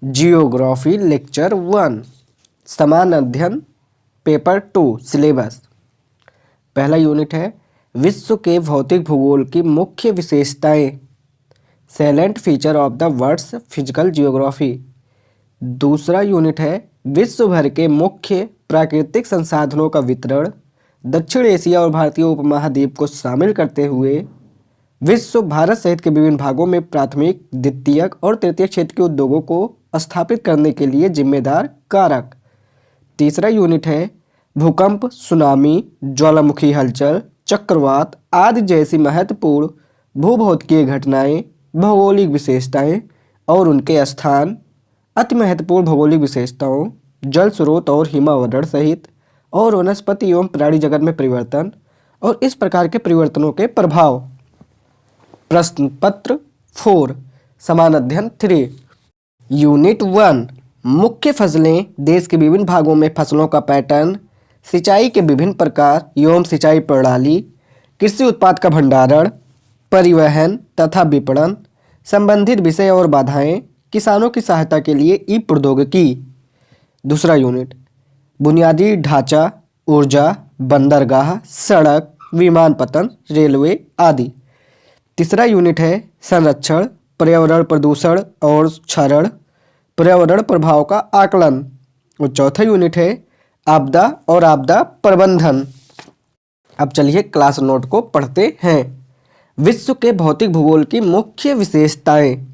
Geography lecture 1 समान अध्ययन paper 2 syllabus. पहला यूनिट है विश्व के भौतिक भूगोल की मुख्य विशेषताएं, salient feature of the words physical geography. दूसरा यूनिट है विश्व भर के मुख्य प्राकृतिक संसाधनों का वितरण, दक्षिण एशिया और भारतीय उपमहाद्वीप को शामिल करते हुए विश्व भारत सहित के विभिन्न भागों में प्राथमिक, द्वितीयक और तृतीयक क्षेत्र के उद्योगों को स्थापित करने के लिए जिम्मेदार कारक। तीसरा यूनिट है भूकंप, सुनामी, ज्वालामुखी हलचल, चक्रवात आदि जैसी महत्वपूर्ण भूभौतिकीय घटनाएं, भौगोलिक विशेषताएं और उनके स्थान, अति महत्वपूर्ण भौगोलिक विशेषताओं, जल स्रोत और हिमावरण सहित और वनस्पति एवं प्राणी जगत में परिवर्तन और इस प्रकार के परिवर्तनों के प्रभाव। प्रश्न पत्र 4 समान अध्ययन 3 यूनिट 1 मुख्य फसलें, देश के विभिन्न भागों में फसलों का पैटर्न, सिंचाई के विभिन्न प्रकार एवं सिंचाई प्रणाली, कृषि उत्पाद का भंडारण, परिवहन तथा विपणन, संबंधित विषय और बाधाएं, किसानों की सहायता के लिए ई प्रौद्योगिकी। दूसरा यूनिट बुनियादी ढांचा, ऊर्जा, बंदरगाह, सड़क, विमानपत्तन, रेलवे आदि। तीसरा यूनिट है संरक्षण, पर्यावरण प्रदूषण और क्षरण, पर्यावरण प्रभाव का आकलन। और चौथा यूनिट है आपदा और आपदा प्रबंधन। अब चलिए क्लास नोट को पढ़ते हैं। विश्व के भौतिक भूगोल की मुख्य विशेषताएं।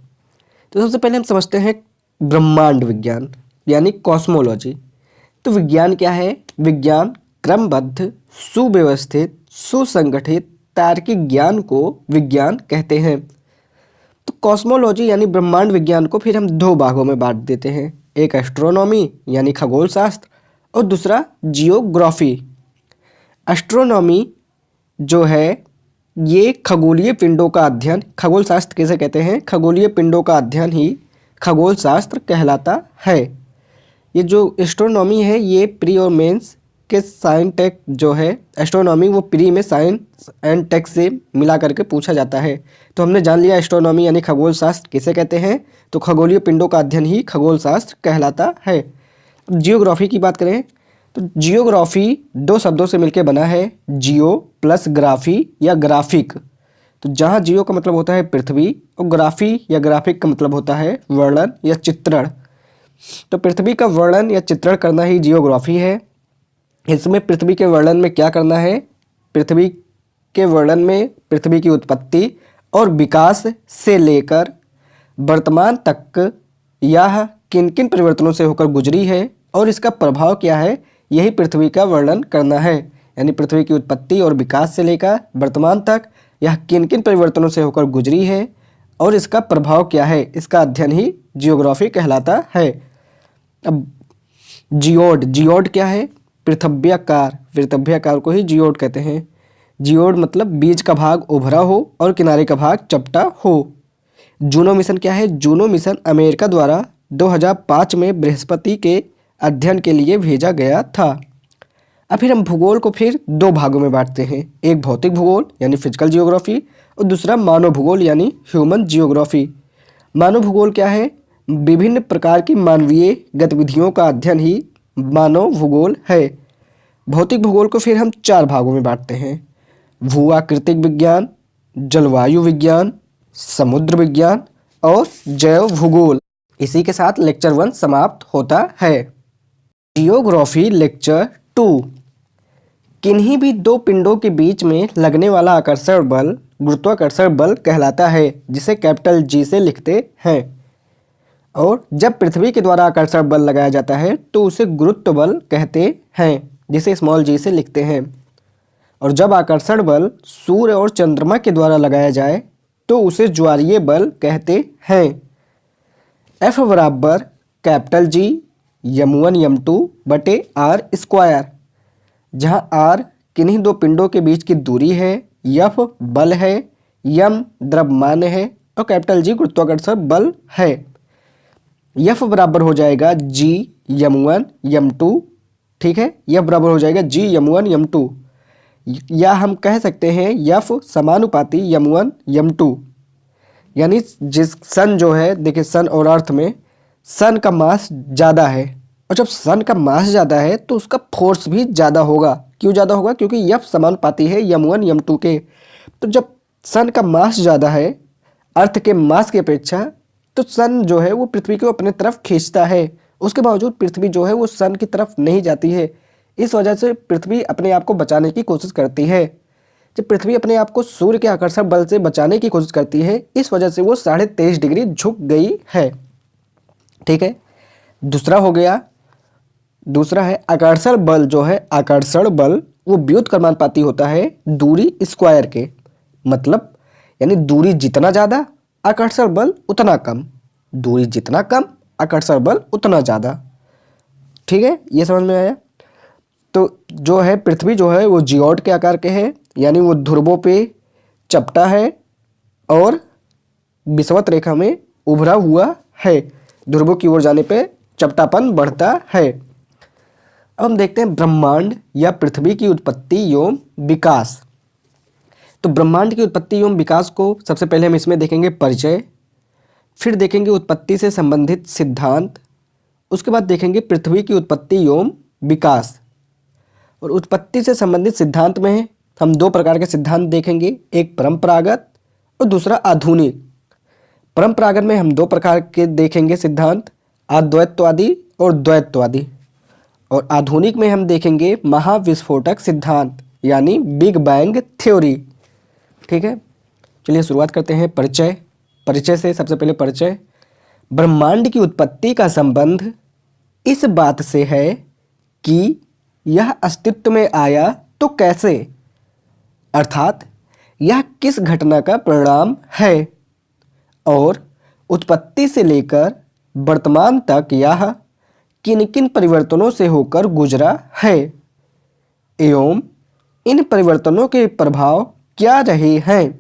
तो सबसे पहले हम समझते हैं ब्रह्मांड विज्ञान यानी कॉस्मोलॉजी। तो विज्ञान क्या है? विज्ञान क्रमबद्ध, सुव्यवस्थित, सुसंगठित तार्किक ज्ञान को विज्ञान कहते हैं। तो कॉस्मोलॉजी यानी ब्रह्मांड विज्ञान को फिर हम दो भागों में बांट देते हैं, एक एस्ट्रोनॉमी यानी खगोल शास्त्र और दूसरा जियोग्राफी। एस्ट्रोनॉमी जो है ये खगोलीय पिंडों का अध्ययन, खगोल शास्त्र कैसे कहते हैं? खगोलीय पिंडों का अध्ययन ही खगोल शास्त्र कहलाता है। ये जो एस्ट्रोनॉमी है ये प्री और मेंस के साइंस टेक जो है एस्ट्रोनॉमी वो प्री में साइंस एंड टेक से मिला करके पूछा जाता है। तो हमने जान लिया एस्ट्रोनॉमी यानी खगोल शास्त्र किसे कहते हैं, तो खगोलीय पिंडों का अध्ययन ही खगोल शास्त्र कहलाता है। अब जियोग्राफी की बात करें तो जियोग्राफी दो शब्दों से मिलकर बना है, जियो प्लस ग्राफी या ग्राफिक। तो जहाँ जियो का मतलब होता है पृथ्वी और ग्राफी या ग्राफिक का मतलब होता है वर्णन या चित्रण। तो पृथ्वी का वर्णन या चित्रण करना ही जियोग्राफी है। इसमें पृथ्वी के वर्णन में क्या करना है? पृथ्वी के वर्णन में पृथ्वी की उत्पत्ति और विकास से लेकर वर्तमान तक यह किन किन परिवर्तनों से होकर गुजरी है और इसका प्रभाव क्या है, यही पृथ्वी का वर्णन करना है। यानी पृथ्वी की उत्पत्ति और विकास से लेकर वर्तमान तक यह किन किन परिवर्तनों से होकर गुजरी है और इसका प्रभाव क्या है, इसका अध्ययन ही जियोग्राफी कहलाता है। अब जियोड क्या है? पृथ्व्याकार, पृथ्व्याकार को ही जियोड कहते हैं। जियोड मतलब बीच का भाग उभरा हो और किनारे का भाग चपटा हो। जूनो मिशन क्या है? जूनो मिशन अमेरिका द्वारा 2005 में बृहस्पति के अध्ययन के लिए भेजा गया था। अब फिर हम भूगोल को फिर दो भागों में बांटते हैं, एक भौतिक भूगोल यानी फिजिकल जियोग्राफी और दूसरा मानव भूगोल यानी ह्यूमन जियोग्राफी। मानव भूगोल क्या है? विभिन्न प्रकार की मानवीय गतिविधियों का अध्ययन ही मानव भूगोल है। भौतिक भूगोल को फिर हम चार भागों में बांटते हैं, भूआकृतिक विज्ञान, जलवायु विज्ञान, समुद्र विज्ञान और जैव भूगोल। इसी के साथ लेक्चर 1 समाप्त होता है। जियोग्राफी लेक्चर 2 किन्हीं भी दो पिंडों के बीच में लगने वाला आकर्षण बल गुरुत्वाकर्षण बल कहलाता है, जिसे कैपिटल जी से लिखते हैं। और जब पृथ्वी के द्वारा आकर्षण बल लगाया जाता है तो उसे गुरुत्व बल कहते हैं, जिसे स्मॉल जी से लिखते हैं। और जब आकर्षण बल सूर्य और चंद्रमा के द्वारा लगाया जाए तो उसे ज्वारीय बल कहते हैं। F बराबर कैपिटल जी m1 m2 बटे आर स्क्वायर, जहाँ आर किन्हीं दो पिंडों के बीच की दूरी है, F बल है, m द्रव्यमान है और कैपिटल जी गुरुत्वाकर्षण बल है। F बराबर हो जाएगा g m1 m2, ठीक है, F बराबर हो जाएगा g m1 m2, या हम कह सकते हैं F समानुपाती m1 m2। यानी जिस सन जो है, देखिए सन और अर्थ में सन का मास ज़्यादा है, और जब सन का मास ज़्यादा है तो उसका फोर्स भी ज़्यादा होगा। क्यों ज़्यादा होगा? क्योंकि एफ समानुपाती है m1 m2 के। तो जब सन का मास ज़्यादा है अर्थ के मास की अपेक्षा, तो सन जो है वो पृथ्वी को अपने तरफ खींचता है। उसके बावजूद पृथ्वी जो है वो सन की तरफ नहीं जाती है। इस वजह से पृथ्वी अपने आप को बचाने की कोशिश करती है। जब पृथ्वी अपने आप को सूर्य के आकर्षण बल से बचाने की कोशिश करती है, इस वजह से वो 23.5 डिग्री झुक गई है। ठीक है, दूसरा हो गया, दूसरा है आकर्षण बल। जो है आकर्षण बल वो व्युत्क्रमानुपाती होता है दूरी स्क्वायर के। मतलब यानी दूरी जितना ज़्यादा आकर्षण बल उतना कम, दूरी जितना कम आकर्षण बल उतना ज़्यादा। ठीक है, ये समझ में आया? तो जो है पृथ्वी जो है वो जियोड के आकार के है, यानी वो ध्रुवों पे चपटा है और विषुवत रेखा में उभरा हुआ है। ध्रुवों की ओर जाने पे चपटापन बढ़ता है। अब हम देखते हैं ब्रह्मांड या पृथ्वी की उत्पत्ति एवं विकास। तो ब्रह्मांड की उत्पत्ति एवं विकास को सबसे पहले हम इसमें देखेंगे परिचय, फिर देखेंगे उत्पत्ति से संबंधित सिद्धांत, उसके बाद देखेंगे पृथ्वी की उत्पत्ति एवं विकास। और उत्पत्ति से संबंधित सिद्धांत में हम दो प्रकार के सिद्धांत देखेंगे, एक परंपरागत और दूसरा आधुनिक। परंपरागत में हम दो प्रकार के देखेंगे सिद्धांत, अद्वैतवादी और द्वैतवादी। और आधुनिक में हम देखेंगे महाविस्फोटक सिद्धांत यानी बिग बैंग थ्योरी। ठीक है, चलिए शुरुआत करते हैं परिचय। परिचय से सबसे पहले परिचय। ब्रह्मांड की उत्पत्ति का संबंध इस बात से है कि यह अस्तित्व में आया तो कैसे, अर्थात यह किस घटना का परिणाम है, और उत्पत्ति से लेकर वर्तमान तक यह किन किन परिवर्तनों से होकर गुजरा है, एवं इन परिवर्तनों के प्रभाव क्या रहे हैं।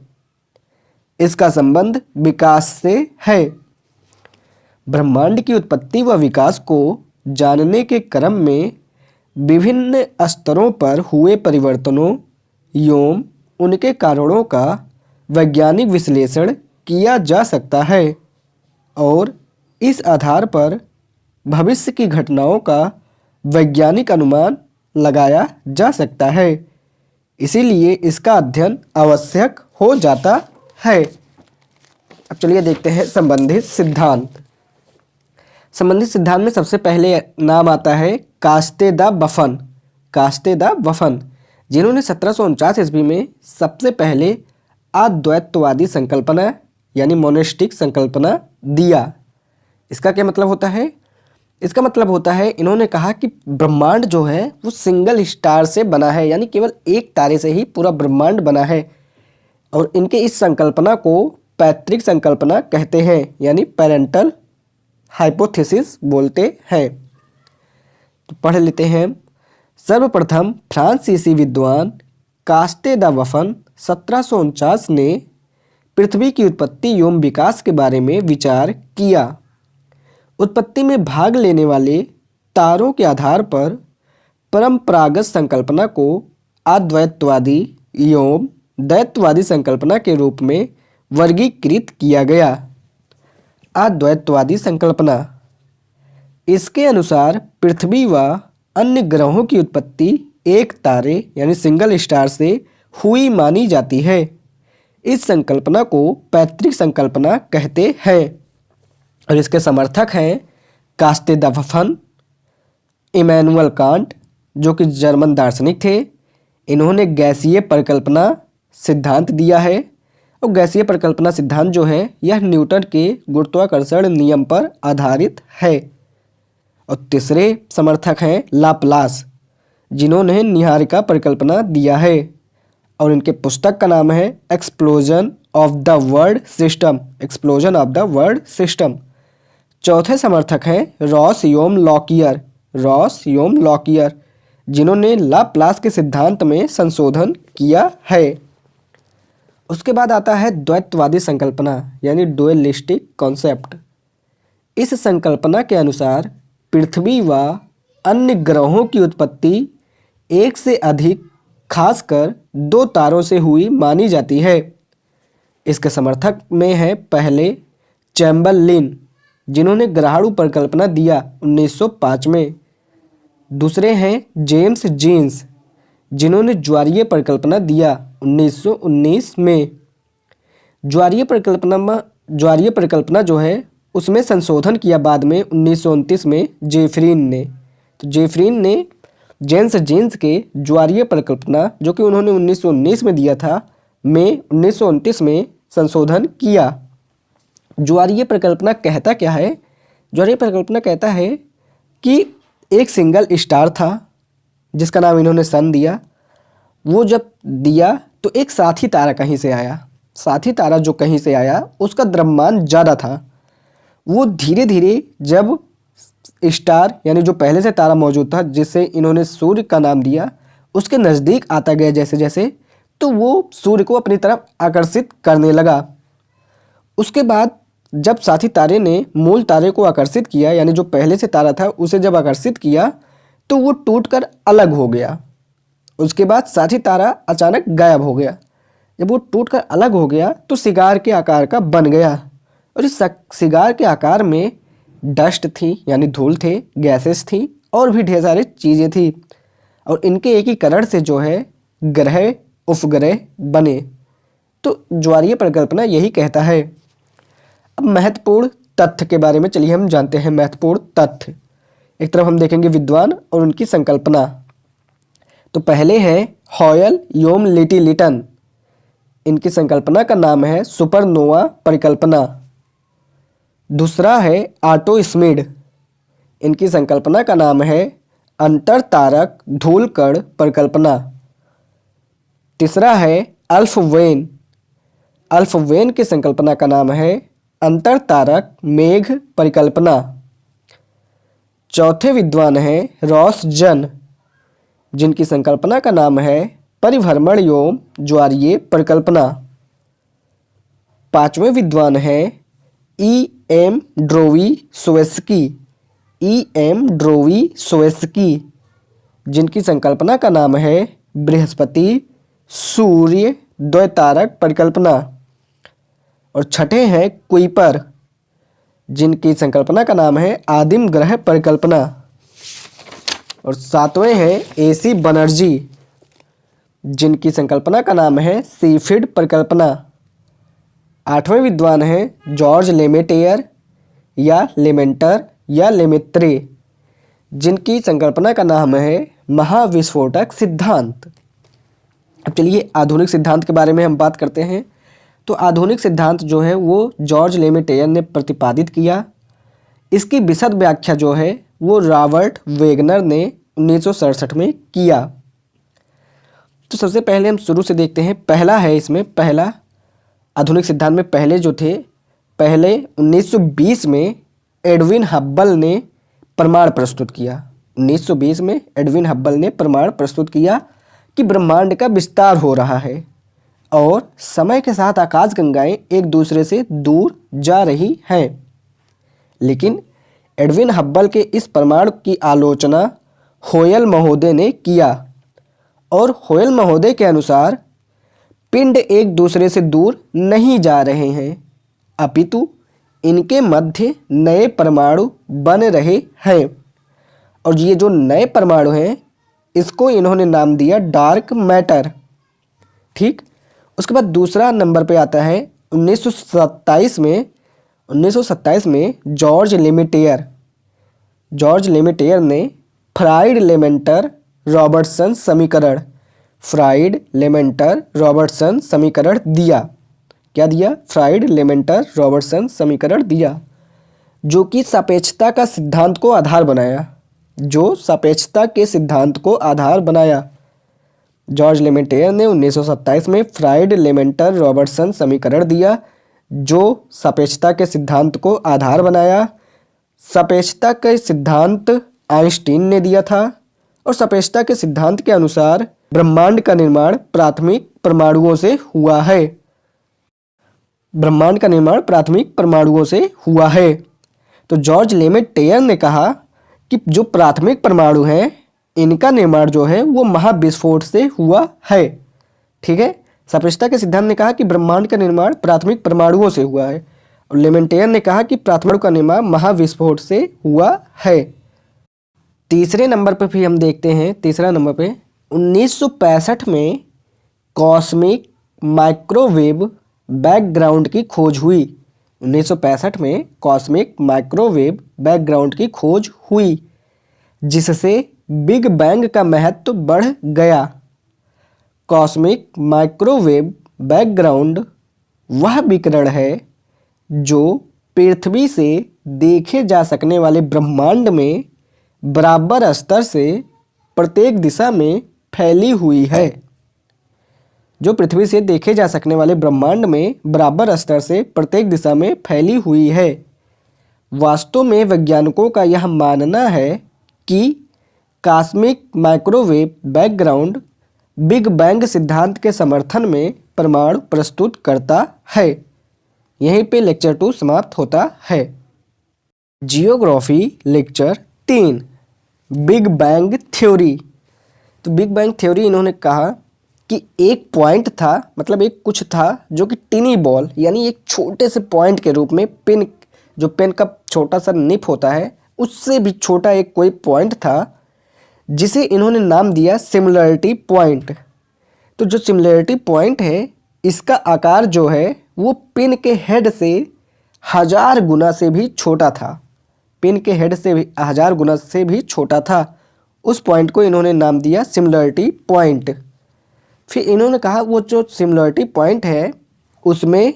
इसका संबंध विकास से है। ब्रह्मांड की उत्पत्ति व विकास को जानने के क्रम में विभिन्न स्तरों पर हुए परिवर्तनों एवं उनके कारणों का वैज्ञानिक विश्लेषण किया जा सकता है, और इस आधार पर भविष्य की घटनाओं का वैज्ञानिक अनुमान लगाया जा सकता है। इसीलिए इसका अध्ययन आवश्यक हो जाता है। अब चलिए देखते हैं संबंधित सिद्धांत। संबंधित सिद्धांत में सबसे पहले नाम आता है कास्टे द बफन। कास्टे द बफन, जिन्होंने 1749 ईस्वी में सबसे पहले अद्वैतवादी संकल्पना यानी मोनेस्टिक संकल्पना दिया। इसका क्या मतलब होता है? इसका मतलब होता है इन्होंने कहा कि ब्रह्मांड जो है वो सिंगल स्टार से बना है, यानी केवल एक तारे से ही पूरा ब्रह्मांड बना है। और इनके इस संकल्पना को पैतृक संकल्पना कहते हैं, यानी पेरेंटल हाइपोथेसिस बोलते हैं। तो पढ़ लेते हैं। सर्वप्रथम फ्रांसीसी विद्वान कास्टे द बफन 1749 ने पृथ्वी की उत्पत्ति एवं विकास के बारे में विचार किया। उत्पत्ति में भाग लेने वाले तारों के आधार पर परंपरागत संकल्पना को अद्वैतवादी एवं द्वैतवादी संकल्पना के रूप में वर्गीकृत किया गया। अद्वैतवादी संकल्पना, इसके अनुसार पृथ्वी व अन्य ग्रहों की उत्पत्ति एक तारे यानी सिंगल स्टार से हुई मानी जाती है। इस संकल्पना को पैतृक संकल्पना कहते हैं, और इसके समर्थक हैं कास्टे द बफन, इमैनुअल कांट जो कि जर्मन दार्शनिक थे। इन्होंने गैसीय परिकल्पना सिद्धांत दिया है, और गैसीय परिकल्पना सिद्धांत जो है यह न्यूटन के गुरुत्वाकर्षण नियम पर आधारित है। और तीसरे समर्थक हैं लाप्लास, जिन्होंने निहारिका परिकल्पना दिया है, और इनके पुस्तक का नाम है explosion of the world system. Explosion of the world system. चौथे समर्थक हैं रॉस एवं लॉकियर। रॉस एवं लॉकियर, जिन्होंने लाप्लास के सिद्धांत में संशोधन किया है। उसके बाद आता है द्वैतवादी संकल्पना यानी डुअलिस्टिक कॉन्सेप्ट। इस संकल्पना के अनुसार पृथ्वी व अन्य ग्रहों की उत्पत्ति एक से अधिक खासकर दो तारों से हुई मानी जाती है। इसके समर्थक में है पहले चैम्बरलिन, जिन्होंने ग्रहाणु परिकल्पना दिया 1905 में। दूसरे हैं जेम्स जीन्स, जिन्होंने ज्वारीय परिकल्पना दिया 1919 में। ज्वारीय परिकल्पना जो है उसमें संशोधन किया बाद में 1929 में जेफरीन ने। तो जेफरीन ने जेम्स जीन्स के ज्वारीय परिकल्पना जो कि उन्होंने 1919 में दिया था में 1929 में संशोधन किया। ज्वारीय परिकल्पना कहता क्या है? ज्वारीय परिकल्पना कहता है कि एक सिंगल स्टार था जिसका नाम इन्होंने सन दिया। वो जब दिया तो एक साथी तारा कहीं से आया। साथी तारा जो कहीं से आया उसका द्रव्यमान ज़्यादा था। वो धीरे धीरे जब स्टार यानी जो पहले से तारा मौजूद था जिसे इन्होंने सूर्य का नाम दिया उसके नज़दीक आता गया जैसे जैसे, तो वो सूर्य को अपनी तरफ आकर्षित करने लगा। उसके बाद जब साथी तारे ने मूल तारे को आकर्षित किया यानी जो पहले से तारा था उसे जब आकर्षित किया तो वो टूटकर अलग हो गया। उसके बाद साथी तारा अचानक गायब हो गया। जब वो टूटकर अलग हो गया तो सिगार के आकार का बन गया और इस सिगार के आकार में डस्ट थी यानी धूल थे, गैसेस थी और भी ढेर सारी चीज़ें थी और इनके एकीकरण से जो है ग्रह उपग्रह बने। तो ज्वारीय परिकल्पना यही कहता है। अब महत्वपूर्ण तथ्य के बारे में चलिए हम जानते हैं। महत्वपूर्ण तथ्य, एक तरफ हम देखेंगे विद्वान और उनकी संकल्पना। तो पहले हैं हॉयल योम लिटिलिटन, इनकी संकल्पना का नाम है सुपरनोवा परिकल्पना। दूसरा है ऑटो स्मिड, इनकी संकल्पना का नाम है अंतरतारक धूलकण परिकल्पना। तीसरा है अल्फ वेन, अल्फ वेन की संकल्पना का नाम है अंतरतारक मेघ परिकल्पना। चौथे विद्वान हैं रॉस जन, जिनकी संकल्पना का नाम है परिभ्रमण एवं ज्वारीय परिकल्पना। पांचवें विद्वान हैं E.M. ड्रोवीसोवस्की, E.M. ड्रोवीसोवस्की, जिनकी संकल्पना का नाम है बृहस्पति सूर्य द्वैतारक परिकल्पना। और छठे हैं कुइपर, जिनकी संकल्पना का नाम है आदिम ग्रह परिकल्पना। और सातवें हैं A.C. बनर्जी, जिनकी संकल्पना का नाम है सीफिड परिकल्पना। आठवें विद्वान हैं जॉर्ज लेमेटेयर या लेमेंटर या लेमेत्रे, जिनकी संकल्पना का नाम है महाविस्फोटक सिद्धांत। अब चलिए आधुनिक सिद्धांत के बारे में हम बात करते हैं। तो आधुनिक सिद्धांत जो है वो जॉर्ज लेमेटेयर ने प्रतिपादित किया। इसकी विशद व्याख्या जो है वो रॉबर्ट वेगनर ने 1967 में किया। तो सबसे पहले हम शुरू से देखते हैं। पहला है इसमें, पहला आधुनिक सिद्धांत में पहले जो थे, पहले 1920 में एडविन हब्बल ने प्रमाण प्रस्तुत किया। 1920 में एडविन हब्बल ने प्रमाण प्रस्तुत किया कि ब्रह्मांड का विस्तार हो रहा है और समय के साथ आकाशगंगाएं एक दूसरे से दूर जा रही हैं। लेकिन एडविन हब्बल के इस प्रमाण की आलोचना होयल महोदय ने किया और होयल महोदय के अनुसार पिंड एक दूसरे से दूर नहीं जा रहे हैं, अपितु इनके मध्य नए परमाणु बन रहे हैं। और ये जो नए परमाणु हैं इसको इन्होंने नाम दिया डार्क मैटर। ठीक, उसके बाद दूसरा नंबर पे आता है 1927 में जॉर्ज लेमेटेयर ने फ्राइड लेमेंटर रॉबर्टसन समीकरण दिया। क्या दिया? फ्राइड लेमेंटर रॉबर्टसन समीकरण दिया, जो कि सापेक्षता का सिद्धांत को आधार बनाया। जॉर्ज लेमेटेयर ने 1927 में फ्राइड लेमेंटर रॉबर्टसन समीकरण दिया, जो सापेक्षता के सिद्धांत को आधार बनाया। सापेक्षता का सिद्धांत आइंस्टीन ने दिया था और सापेक्षता के सिद्धांत के अनुसार ब्रह्मांड का निर्माण प्राथमिक परमाणुओं से हुआ है। तो जॉर्ज लेमेटेयर ने कहा कि जो प्राथमिक परमाणु हैं इनका निर्माण जो है वो महाविस्फोट से हुआ है। ठीक है, सापेक्षता के सिद्धांत ने कहा कि ब्रह्मांड का निर्माण प्राथमिक परमाणुओं से हुआ है और लेमेंटेयर ने कहा कि प्राथमिक का निर्माण महाविस्फोट से हुआ है। तीसरे नंबर पर भी हम देखते हैं, तीसरा नंबर पे 1965 में कॉस्मिक माइक्रोवेव बैकग्राउंड की खोज हुई। 1965 में कॉस्मिक माइक्रोवेव बैकग्राउंड की खोज हुई, जिससे बिग बैंग का महत्व बढ़ गया। कॉस्मिक माइक्रोवेव बैकग्राउंड वह विकिरण है जो पृथ्वी से देखे जा सकने वाले ब्रह्मांड में बराबर स्तर से प्रत्येक दिशा में फैली हुई है। जो पृथ्वी से देखे जा सकने वाले ब्रह्मांड में बराबर स्तर से प्रत्येक दिशा में फैली हुई है। वास्तव में वैज्ञानिकों का यह मानना है कि cosmic microwave background big bang सिद्धांत के समर्थन में प्रमाण प्रस्तुत करता है। यहीं पे लेक्चर 2 समाप्त होता है। Geography lecture 3 big bang theory. तो बिग बैंग थ्योरी इन्होंने कहा कि एक पॉइंट था, मतलब एक कुछ था जो कि टिनी बॉल यानी एक छोटे से पॉइंट के रूप में, पिन, जो पेन का छोटा सा निप होता है उससे भी छोटा एक कोई पॉइंट था, जिसे इन्होंने नाम दिया सिमिलरिटी पॉइंट। तो जो सिमिलरिटी पॉइंट है इसका आकार जो है वो पिन के हेड से 1000 गुना से भी छोटा था। पिन के हेड से भी 1000 गुना से भी छोटा था। उस पॉइंट को इन्होंने नाम दिया सिमिलरिटी पॉइंट। फिर इन्होंने कहा वो जो सिमिलरिटी पॉइंट है उसमें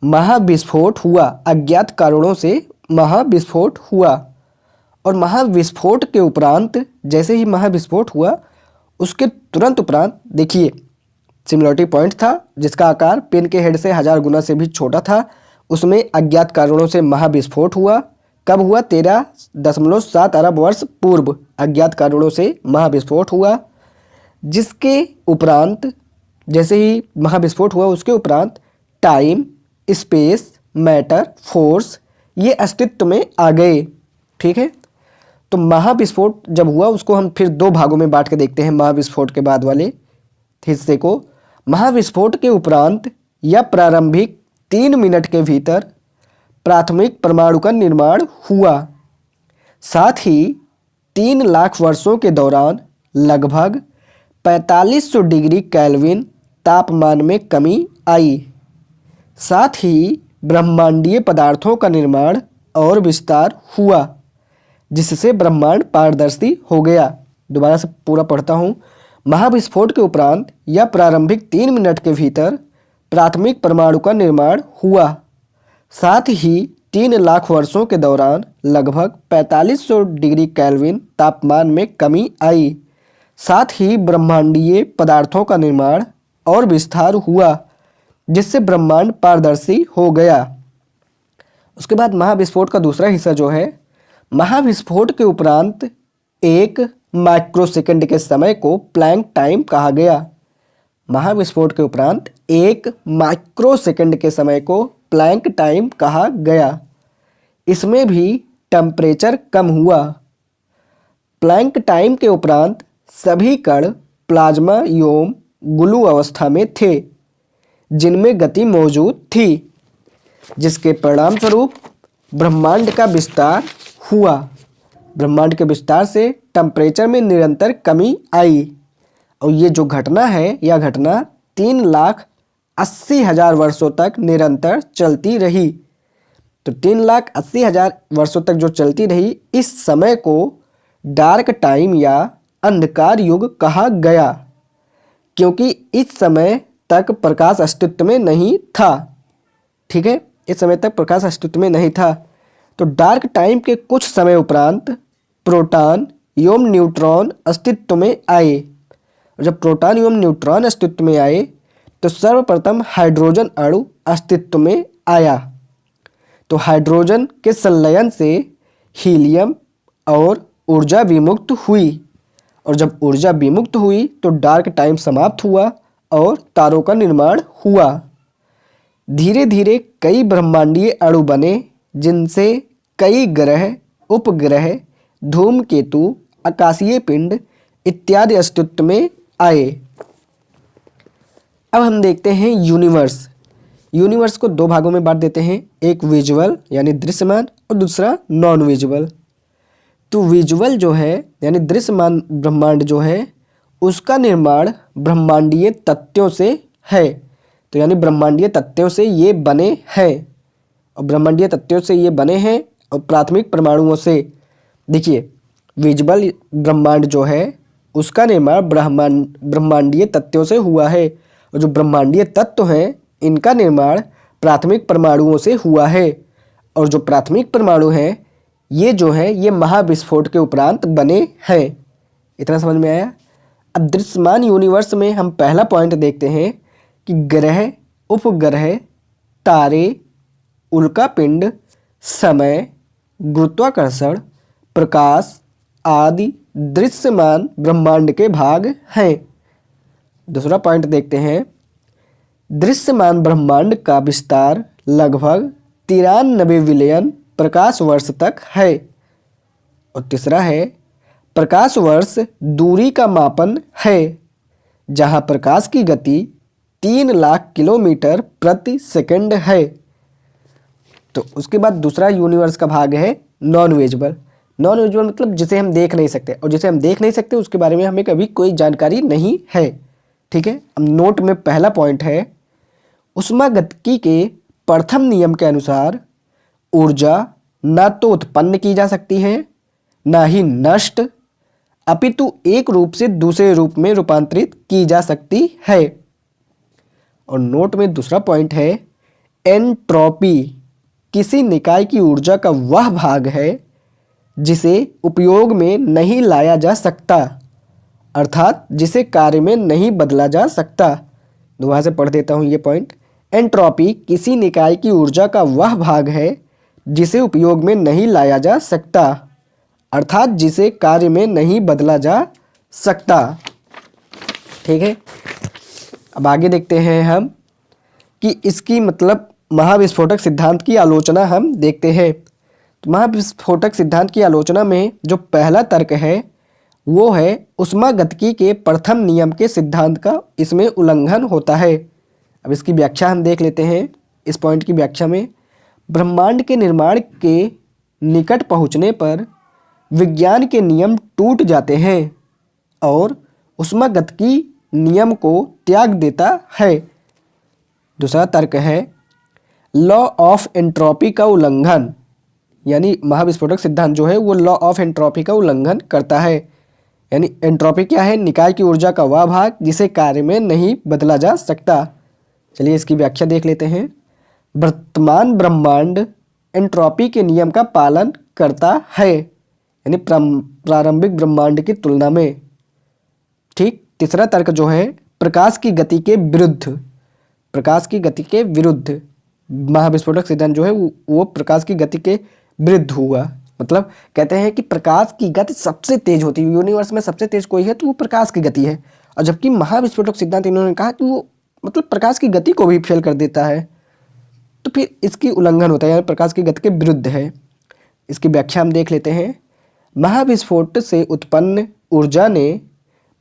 महाविस्फोट हुआ, अज्ञात कारणों से महाविस्फोट हुआ। और महाविस्फोट के उपरांत, जैसे ही महाविस्फोट हुआ उसके तुरंत उपरांत देखिए सिमिलरिटी पॉइंट था जिसका आकार पेन के हेड से 1000 गुना से भी छोटा था, उसमें अज्ञात कारणों से महाविस्फोट हुआ। कब हुआ? 13.7 अरब वर्ष पूर्व अज्ञात कारणों से महाविस्फोट हुआ, जिसके उपरांत, जैसे ही महाविस्फोट हुआ उसके उपरांत टाइम, स्पेस, मैटर, फोर्स ये अस्तित्व में आ गए। ठीक है, तो महाविस्फोट जब हुआ उसको हम फिर 2 भागों में बांट के देखते हैं। महाविस्फोट के बाद वाले हिस्से को, महाविस्फोट के उपरांत या प्रारंभिक 3 मिनट के भीतर प्राथमिक परमाणु का निर्माण हुआ। साथ ही 3 लाख वर्षों के दौरान लगभग 4500 डिग्री केल्विन तापमान में कमी आई। साथ ही ब्रह्मांडीय पदार्थों का निर्माण और विस्तार हुआ, जिससे ब्रह्मांड पारदर्शी हो गया। दोबारा से पूरा पढ़ता हूँ। महाविस्फोट के उपरांत या प्रारंभिक 3 मिनट के भीतर प्राथमिक परमाणु का निर्माण हुआ। साथ ही 3 लाख वर्षों के दौरान लगभग 4500 डिग्री केल्विन तापमान में कमी आई। साथ ही ब्रह्मांडीय पदार्थों का निर्माण और विस्तार हुआ, जिससे ब्रह्मांड पारदर्शी हो गया। उसके बाद महाविस्फोट का दूसरा हिस्सा जो है, महाविस्फोट के उपरांत 1 माइक्रोसेकंड के समय को प्लैंक टाइम कहा गया। महाविस्फोट के उपरांत 1 माइक्रोसेकंड के समय को प्लैंक टाइम कहा गया। इसमें भी टेम्परेचर कम हुआ। प्लैंक टाइम के उपरांत सभी कण प्लाज्मा एवं ग्लू अवस्था में थे, जिनमें गति मौजूद थी, जिसके परिणाम स्वरूप ब्रह्मांड का विस्तार हुआ। ब्रह्मांड के विस्तार से टेम्परेचर में निरंतर कमी आई। और ये जो घटना है, यह घटना 3,80,000 वर्षों तक निरंतर चलती रही। तो 3,80,000 वर्षों तक जो चलती रही, इस समय को डार्क टाइम या अंधकार युग कहा गया, क्योंकि इस समय तक प्रकाश अस्तित्व में नहीं था। ठीक है, इस समय तक प्रकाश अस्तित्व में नहीं था। तो डार्क टाइम के कुछ समय उपरांत प्रोटॉन एवं न्यूट्रॉन अस्तित्व में आए। जब प्रोटॉन एवं न्यूट्रॉन अस्तित्व में आए तो सर्वप्रथम हाइड्रोजन अणु अस्तित्व में आया। तो हाइड्रोजन के संलयन से हीलियम और ऊर्जा विमुक्त हुई, और जब ऊर्जा विमुक्त हुई तो डार्क टाइम समाप्त हुआ और तारों का निर्माण हुआ। धीरे धीरे कई ब्रह्मांडीय अणु बने, जिनसे कई ग्रह, उपग्रह, धूमकेतु, आकाशीय पिंड इत्यादि अस्तित्व में आए। अब हम देखते हैं यूनिवर्स। यूनिवर्स को दो भागों में बांट देते हैं, एक विजुअल यानी दृश्यमान और दूसरा नॉन विजुअल। तो विजुअल जो है यानी दृश्यमान ब्रह्मांड जो है उसका निर्माण ब्रह्मांडीय तत्वों से है। तो यानी ब्रह्मांडीय तत्वों से ये बने हैं, और ब्रह्मांडीय तत्वों से ये बने हैं और प्राथमिक परमाणुओं से। देखिए विजुअल ब्रह्मांड जो है उसका निर्माण ब्रह्मांडीय तत्वों से हुआ है, और जो ब्रह्मांडीय तत्व हैं इनका निर्माण प्राथमिक परमाणुओं से हुआ है। और जो प्राथमिक परमाणु हैं ये जो है ये महाविस्फोट के उपरांत बने हैं। इतना समझ में आया। अब दृश्यमान यूनिवर्स में हम पहला पॉइंट देखते हैं कि ग्रह, उपग्रह, तारे, उल्कापिंड, समय, गुरुत्वाकर्षण, प्रकाश आदि दृश्यमान ब्रह्मांड के भाग हैं। दूसरा पॉइंट देखते हैं, दृश्यमान ब्रह्मांड का विस्तार लगभग 93 बिलियन प्रकाश वर्ष तक है। और तीसरा है, प्रकाश वर्ष दूरी का मापन है, जहां प्रकाश की गति 3 लाख किलोमीटर प्रति सेकंड है। तो उसके बाद दूसरा यूनिवर्स का भाग है नॉन विजुअल। नॉन विजुअल मतलब जिसे हम देख नहीं सकते, और जिसे हम देख नहीं सकते उसके बारे में हमें कभी कोई जानकारी नहीं है। ठीक है। अब नोट में पहला पॉइंट है, ऊष्मागतिकी के प्रथम नियम के अनुसार ऊर्जा न तो उत्पन्न की जा सकती है न ही नष्ट, अपितु एक रूप से दूसरे रूप में रूपांतरित की जा सकती है। और नोट में दूसरा पॉइंट है, एंट्रोपी किसी निकाय की ऊर्जा का वह भाग है जिसे उपयोग में नहीं लाया जा सकता, अर्थात जिसे कार्य में नहीं बदला जा सकता। दोबारा से पढ़ देता हूँ ये पॉइंट। एंट्रोपी किसी निकाय की ऊर्जा का वह भाग है जिसे उपयोग में नहीं लाया जा सकता, अर्थात जिसे कार्य में नहीं बदला जा सकता। ठीक है। अब आगे देखते हैं हम कि इसकी मतलब महाविस्फोटक सिद्धांत की आलोचना हम देखते हैं। तो महाविस्फोटक सिद्धांत की आलोचना में जो पहला तर्क है वो है ऊष्मागतिकी के प्रथम नियम के सिद्धांत का इसमें उल्लंघन होता है। अब इसकी व्याख्या हम देख लेते हैं। इस पॉइंट की व्याख्या में, ब्रह्मांड के निर्माण के निकट पहुंचने पर विज्ञान के नियम टूट जाते हैं और ऊष्मागतिकी नियम को त्याग देता है। दूसरा तर्क है लॉ ऑफ एंट्रोपी का उल्लंघन, यानी महाविस्फोटक सिद्धांत जो है वो लॉ ऑफ एंट्रोपी का उल्लंघन करता है। यानी एंट्रोपी क्या है, निकाय की ऊर्जा का वह भाग जिसे कार्य में नहीं बदला जा सकता। चलिए इसकी व्याख्या देख लेते हैं। वर्तमान ब्रह्मांड एंट्रोपी के नियम का पालन करता है, यानी प्रारंभिक ब्रह्मांड की तुलना में। ठीक। तीसरा तर्क जो है प्रकाश की गति के विरुद्ध, प्रकाश की गति के विरुद्ध महाविस्फोटक सिद्धांत जो है वो प्रकाश की गति के विरुद्ध हुआ। मतलब कहते हैं कि प्रकाश की गति सबसे तेज होती है, यूनिवर्स में सबसे तेज कोई है तो वो प्रकाश की गति है। और जबकि महाविस्फोटक सिद्धांत इन्होंने कहा कि वो मतलब प्रकाश की गति को भी फेल कर देता है, तो फिर इसकी उल्लंघन होता है, यानी प्रकाश की गति के विरुद्ध है। इसकी व्याख्या हम देख लेते हैं। महाविस्फोट से उत्पन्न ऊर्जा ने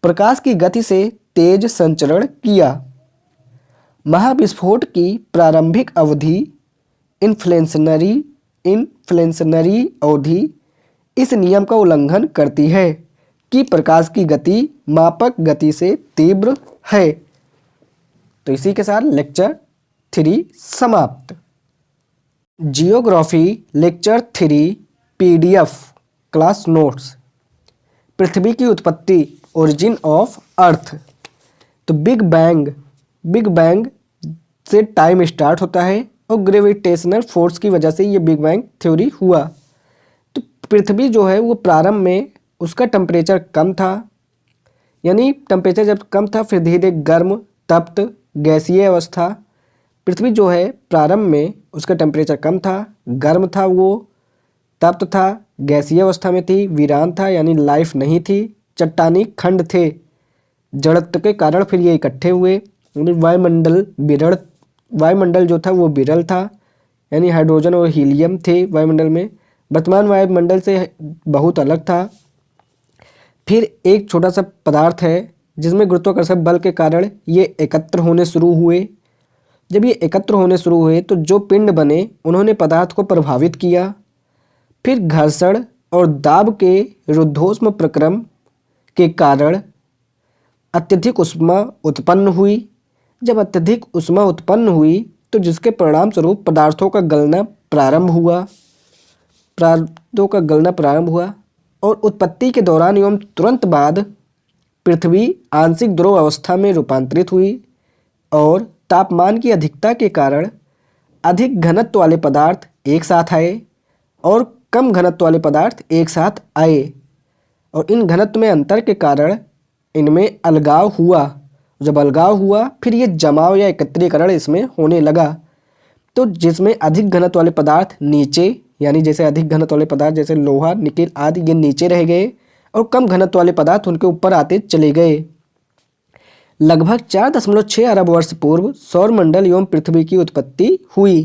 प्रकाश की गति से तेज संचरण किया। महाविस्फोट की प्रारंभिक अवधि इन्फ्लेशनरी अवधि इस नियम का उल्लंघन करती है कि प्रकाश की गति मापक गति से तीव्र है। तो इसी के साथ लेक्चर 3 समाप्त। Geography lecture 3 PDF class notes. पृथ्वी की उत्पत्ति, ओरिजिन ऑफ अर्थ। तो बिग बैंग से टाइम स्टार्ट होता है और ग्रेविटेशनल फोर्स की वजह से ये बिग बैंग थ्योरी हुआ। तो पृथ्वी जो है वो प्रारंभ में उसका टेम्परेचर कम था, यानी टेम्परेचर जब कम था फिर धीरे धीरे गर्म, तप्त, गैसीय अवस्था। पृथ्वी जो है प्रारंभ में उसका टेम्परेचर कम था, गर्म था, वो तप्त था, गैसीय अवस्था में थी, वीरान था यानी लाइफ नहीं थी, चट्टानी खंड थे। जड़त्व के कारण फिर ये इकट्ठे हुए, यानी वायुमंडल जो था वो विरल था, यानी हाइड्रोजन और हीलियम थे वायुमंडल में। वर्तमान वायुमंडल से बहुत अलग था। फिर एक छोटा सा पदार्थ है जिसमें गुरुत्वाकर्षण बल के कारण ये एकत्र होने शुरू हुए। जब ये एकत्र होने शुरू हुए तो जो पिंड बने उन्होंने पदार्थ को प्रभावित किया। फिर घर्षण और दाब के रुद्धोष्म प्रक्रम के कारण अत्यधिक ऊष्मा उत्पन्न हुई। जब अत्यधिक ऊष्मा उत्पन्न हुई तो जिसके परिणाम स्वरूप पदार्थों का गलना प्रारंभ हुआ और उत्पत्ति के दौरान एवं तुरंत बाद पृथ्वी आंशिक ध्रुव अवस्था में रूपांतरित हुई और तापमान की अधिकता के कारण अधिक घनत्व वाले पदार्थ एक साथ आए और कम घनत्व वाले पदार्थ एक साथ आए और इन घनत्व में अंतर के कारण इनमें अलगाव हुआ। जब अलगाव हुआ फिर ये जमाव या एकत्रीकरण इसमें होने लगा। तो जिसमें अधिक घनत्व वाले पदार्थ नीचे, यानी जैसे अधिक घनत्व वाले पदार्थ जैसे लोहा, निकेल आदि ये नीचे रह गए और कम घनत्व वाले पदार्थ उनके ऊपर आते चले गए। लगभग 4.6 अरब वर्ष पूर्व सौरमंडल एवं पृथ्वी की उत्पत्ति हुई।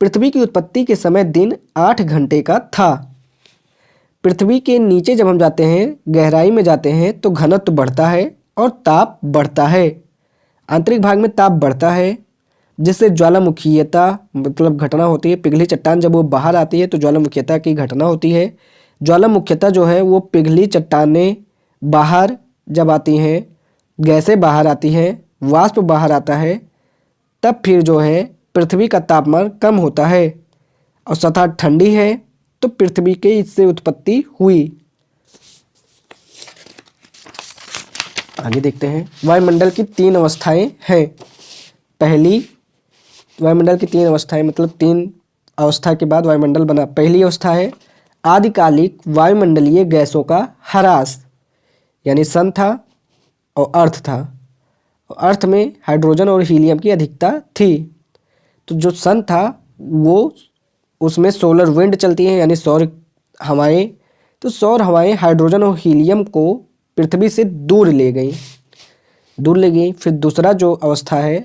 पृथ्वी की उत्पत्ति के समय दिन 8 घंटे का था। पृथ्वी के नीचे जब हम जाते हैं, गहराई में जाते हैं तो घनत्व बढ़ता है और ताप बढ़ता है। आंतरिक भाग में ताप बढ़ता है जिससे ज्वालामुखीयता मतलब घटना होती है। पिघली चट्टान जब वो बाहर आती है तो ज्वालामुखीयता की घटना होती है। ज्वालामुखीयता जो है वो पिघली चट्टानें बाहर जब आती हैं, गैसें बाहर आती हैं, वाष्प बाहर आता है, तब फिर जो है पृथ्वी का तापमान कम होता है और सतह ठंडी है तो पृथ्वी के इससे उत्पत्ति हुई। आगे देखते हैं। वायुमंडल की 3 अवस्थाएं हैं। पहली वायुमंडल की 3 अवस्थाएं मतलब 3 अवस्था के बाद वायुमंडल बना। पहली अवस्था है आदिकालिक वायुमंडलीय गैसों का ह्रास, यानी सन था और अर्थ था। अर्थ में हाइड्रोजन और हीलियम की अधिकता थी। तो जो सन था वो उसमें सोलर विंड चलती है, यानी सौर हवाएं। तो सौर हवाएं हाइड्रोजन और हीलियम को पृथ्वी से दूर ले गई। फिर दूसरा जो अवस्था है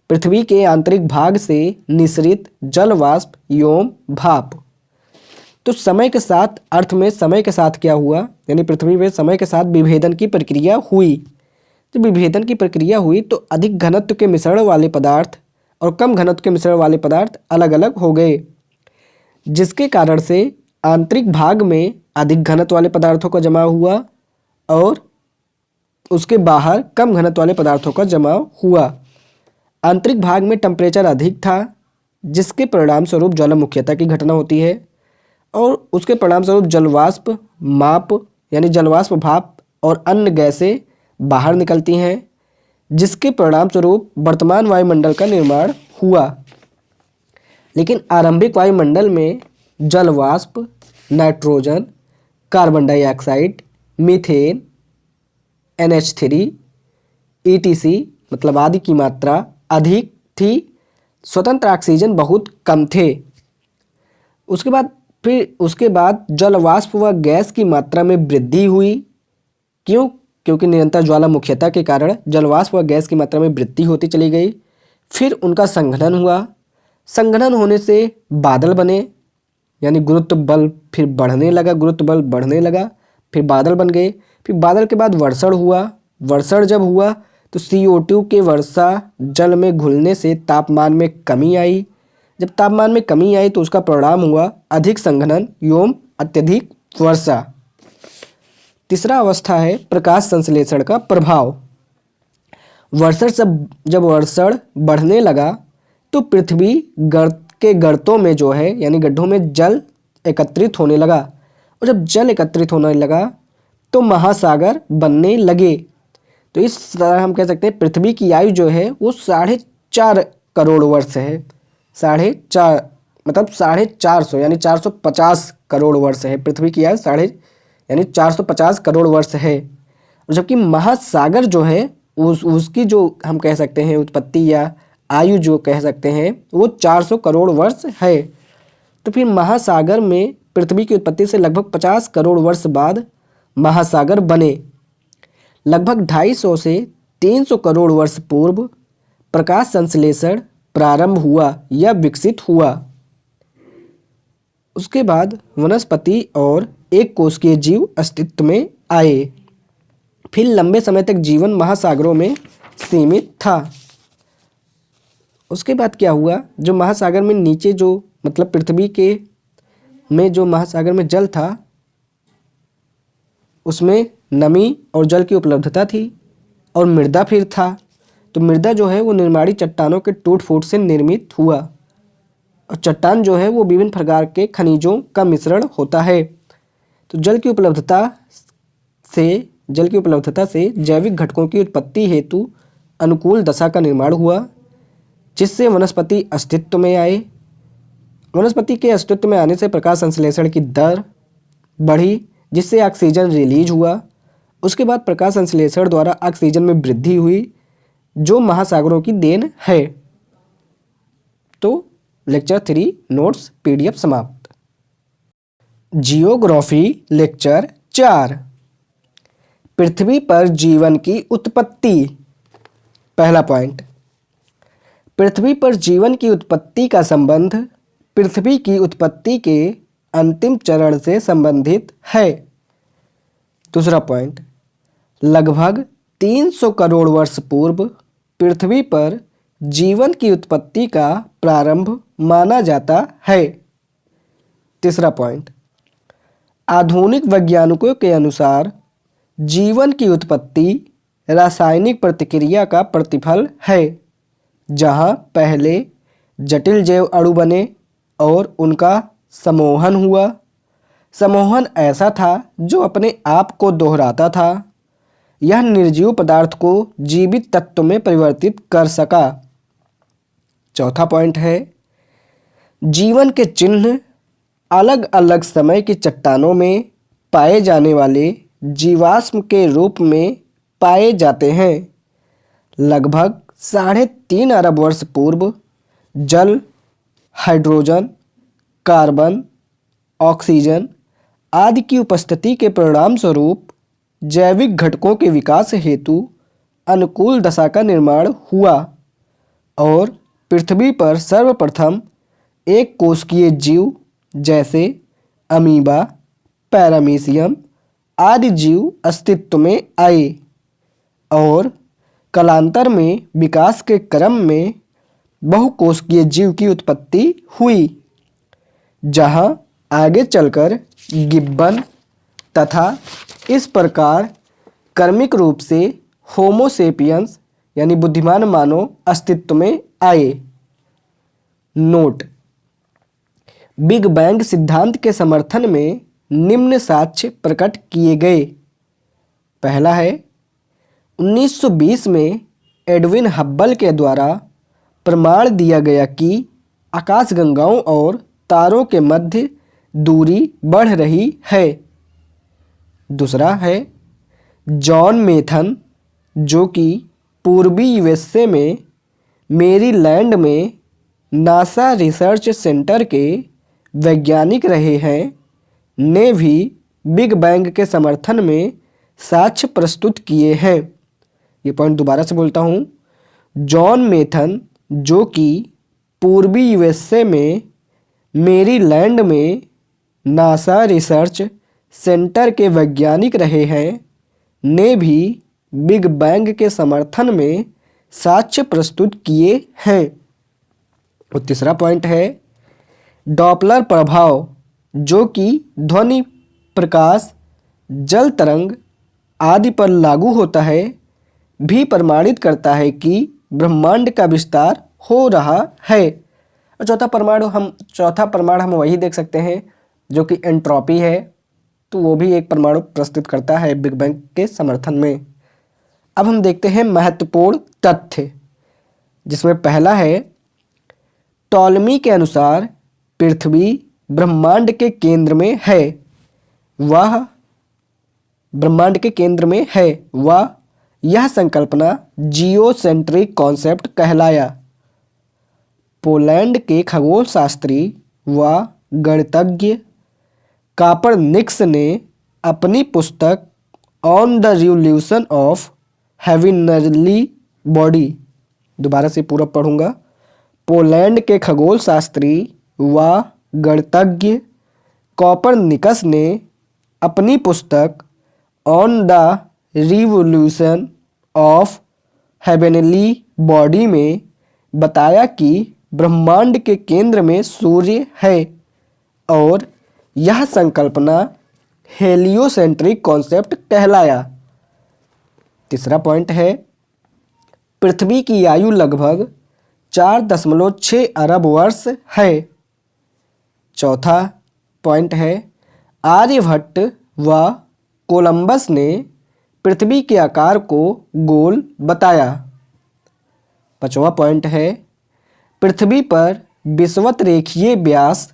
पृथ्वी के आंतरिक भाग से निःसरित जल वाष्प एवं भाप। तो समय के साथ अर्थ में समय के साथ क्या हुआ, यानी पृथ्वी में समय के साथ विभेदन की प्रक्रिया हुई। जब विभेदन की प्रक्रिया हुई तो अधिक घनत्व के मिश्रण वाले पदार्थ और कम घनत्व के मिश्रण वाले पदार्थ अलग अलग हो गए, जिसके कारण से आंतरिक भाग में अधिक घनत्व वाले पदार्थों का जमाव हुआ और उसके बाहर कम घनत्व वाले पदार्थों का जमाव हुआ। आंतरिक भाग में टेम्परेचर अधिक था जिसके परिणाम स्वरूप ज्वालामुखीयता की घटना होती है और उसके परिणाम स्वरूप जलवाष्प माप यानी जलवाष्प भाप और अन्य गैसें बाहर निकलती हैं, जिसके परिणाम स्वरूप वर्तमान वायुमंडल का निर्माण हुआ। लेकिन आरंभिक वायुमंडल में जलवाष्प, nitrogen, carbon dioxide, methane, NH3, ETC मतलब आदि की मात्रा अधिक थी। स्वतंत्र ऑक्सीजन बहुत कम थे। उसके बाद जलवाष्प व गैस की मात्रा में वृद्धि हुई। क्योंकि निरंतर ज्वालामुखीयता के कारण जलवाष्प व गैस की मात्रा में वृद्धि होती चली गई। फिर उनका संघनन हुआ। संघनन होने से बादल बने, यानी गुरुत्व बल फिर बढ़ने लगा, फिर बादल बन गए। फिर बादल के बाद वर्षण हुआ। वर्षण जब हुआ तो CO2 के वर्षा जल में घुलने से तापमान में कमी आई। जब तापमान में कमी आई तो उसका परिणाम हुआ अधिक संघनन एवं अत्यधिक वर्षा। तीसरा अवस्था है प्रकाश संश्लेषण का प्रभाव। जब वर्षण बढ़ने लगा तो पृथ्वी के गर्तों में जो है यानी गड्ढों में जल एकत्रित होने लगा और जब जल एकत्रित होने लगा तो महासागर बनने लगे। तो इस तरह हम कह सकते हैं पृथ्वी की आयु जो है वो 4.5 करोड़ वर्ष है। 4.5 मतलब 450 यानी 450 करोड़ वर्ष है। पृथ्वी की आयु यानी 450 करोड़ वर्ष है। और जबकि महासागर जो है उसकी जो हम कह सकते हैं उत्पत्ति या आयु जो कह सकते हैं वो 400 करोड़ वर्ष है। तो फिर महासागर में पृथ्वी की उत्पत्ति से लगभग 50 करोड़ वर्ष बाद महासागर बने। लगभग 250 से 300 करोड़ वर्ष पूर्व प्रकाश संश्लेषण प्रारंभ हुआ या विकसित हुआ। उसके बाद वनस्पति और एक कोशिकीय जीव अस्तित्व में आए। फिर लंबे समय तक जीवन महासागरों में सीमित था। उसके बाद क्या हुआ, जो महासागर में नीचे जो मतलब पृथ्वी के में जो महासागर में जल था उसमें नमी और जल की उपलब्धता थी और मृदा फिर था। तो मृदा जो है वो निर्माणी चट्टानों के टूट फूट से निर्मित हुआ और चट्टान जो है वो विभिन्न प्रकार के खनिजों का मिश्रण होता है। तो जल की उपलब्धता से जैविक घटकों की उत्पत्ति हेतु अनुकूल दशा का निर्माण हुआ, जिससे वनस्पति अस्तित्व में आए। वनस्पति के अस्तित्व में आने से प्रकाश संश्लेषण की दर बढ़ी, जिससे ऑक्सीजन रिलीज हुआ। उसके बाद प्रकाश संश्लेषण द्वारा ऑक्सीजन में वृद्धि हुई, जो महासागरों की देन है। तो लेक्चर 3 नोट्स PDF समाप्त। जियोग्राफी लेक्चर 4, पृथ्वी पर जीवन की उत्पत्ति। पहला पॉइंट, पृथ्वी पर जीवन की उत्पत्ति का संबंध पृथ्वी की उत्पत्ति के अंतिम चरण से संबंधित है। दूसरा पॉइंट, लगभग 300 करोड़ वर्ष पूर्व पृथ्वी पर जीवन की उत्पत्ति का प्रारंभ माना जाता है। तीसरा पॉइंट, आधुनिक वैज्ञानिकों के अनुसार जीवन की उत्पत्ति रासायनिक प्रतिक्रिया का प्रतिफल है, जहां पहले जटिल जैव अणु बने और उनका समूहन हुआ। समूहन ऐसा था जो अपने आप को दोहराता था। यह निर्जीव पदार्थ को जीवित तत्व में परिवर्तित कर सका। चौथा पॉइंट है, जीवन के चिन्ह अलग अलग समय की चट्टानों में पाए जाने वाले जीवाश्म के रूप में पाए जाते हैं। लगभग 3.5 अरब वर्ष पूर्व जल, हाइड्रोजन, कार्बन, ऑक्सीजन आदि की उपस्थिति के परिणाम स्वरूप जैविक घटकों के विकास हेतु अनुकूल दशा का निर्माण हुआ और पृथ्वी पर सर्वप्रथम एक कोशिकीय जीव जैसे अमीबा, पैरामीशियम आदि जीव अस्तित्व में आए और कालांतर में विकास के क्रम में बहुकोशिकीय जीव की उत्पत्ति हुई, जहां आगे चलकर गिब्बन तथा इस प्रकार क्रमिक रूप से होमो सेपियंस यानी बुद्धिमान मानव अस्तित्व में आए। नोट, बिग बैंग सिद्धांत के समर्थन में निम्न साक्ष्य प्रकट किए गए। पहला है, 1920 में एडविन हब्बल के द्वारा प्रमाण दिया गया कि आकाशगंगाओं और तारों के मध्य दूरी बढ़ रही है। दूसरा है, जॉन मेथन जो कि पूर्वी यूएसए में मेरीलैंड में नासा रिसर्च सेंटर के वैज्ञानिक रहे हैं, ने भी बिग बैंग के समर्थन में साक्ष्य प्रस्तुत किए हैं। ये पॉइंट दोबारा से बोलता हूँ, जॉन मेथन जो कि पूर्वी यूएसए में मेरीलैंड में नासा रिसर्च सेंटर के वैज्ञानिक रहे हैं, ने भी बिग बैंग के समर्थन में साक्ष्य प्रस्तुत किए हैं। और तीसरा पॉइंट है, डॉपलर प्रभाव जो कि ध्वनि, प्रकाश, जल तरंग आदि पर लागू होता है, भी प्रमाणित करता है कि ब्रह्मांड का विस्तार हो रहा है। और चौथा प्रमाण हम वही देख सकते हैं जो कि एंट्रोपी है, तो वो भी एक परमाणु प्रस्तुत करता है बिग बैंग के समर्थन में। अब हम देखते हैं महत्वपूर्ण तथ्य, जिसमें पहला है, टॉलमी के अनुसार पृथ्वी ब्रह्मांड के केंद्र में है। वह यह संकल्पना जियोसेंट्रिक कॉन्सेप्ट कहलाया। पोलैंड के खगोलशास्त्री व गणितज्ञ कॉपरनिकस ने अपनी पुस्तक on the revolution of heavenly body, दोबारा से पूरा पढ़ूंगा, पोलैंड के खगोलशास्त्री व गणितज्ञ कॉपरनिकस ने अपनी पुस्तक on the revolution of heavenly body में बताया कि ब्रह्मांड के केंद्र में सूर्य है और यह संकल्पना हेलियोसेंट्रिक कॉन्सेप्ट कहलाया। तीसरा पॉइंट है पृथ्वी की आयु लगभग 4.6 अरब वर्ष है। चौथा पॉइंट है आर्यभट्ट व कोलंबस ने पृथ्वी के आकार को गोल बताया। पांचवा पॉइंट है पृथ्वी पर विषुवत रेखीय व्यास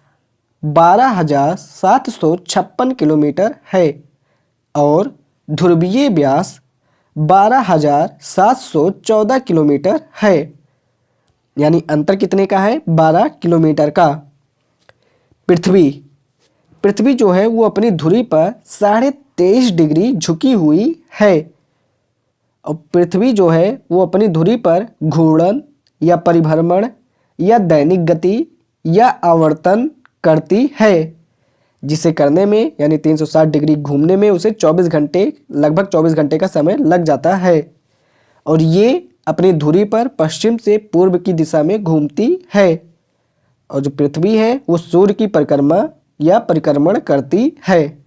12,756 किलोमीटर है और ध्रुवीय व्यास 12,714 किलोमीटर है। यानी अंतर कितने का है? 12 किलोमीटर का। पृथ्वी जो है वो अपनी धुरी पर 23.5 डिग्री झुकी हुई है और पृथ्वी जो है वो अपनी धुरी पर घूर्णन या परिभ्रमण या दैनिक गति या आवर्तन करती है, जिसे करने में यानी 360 डिग्री घूमने में उसे लगभग 24 घंटे का समय लग जाता है और ये अपनी धुरी पर पश्चिम से पूर्व की दिशा में घूमती है और जो पृथ्वी है वो सूर्य की परिक्रमा या परिक्रमण करती है।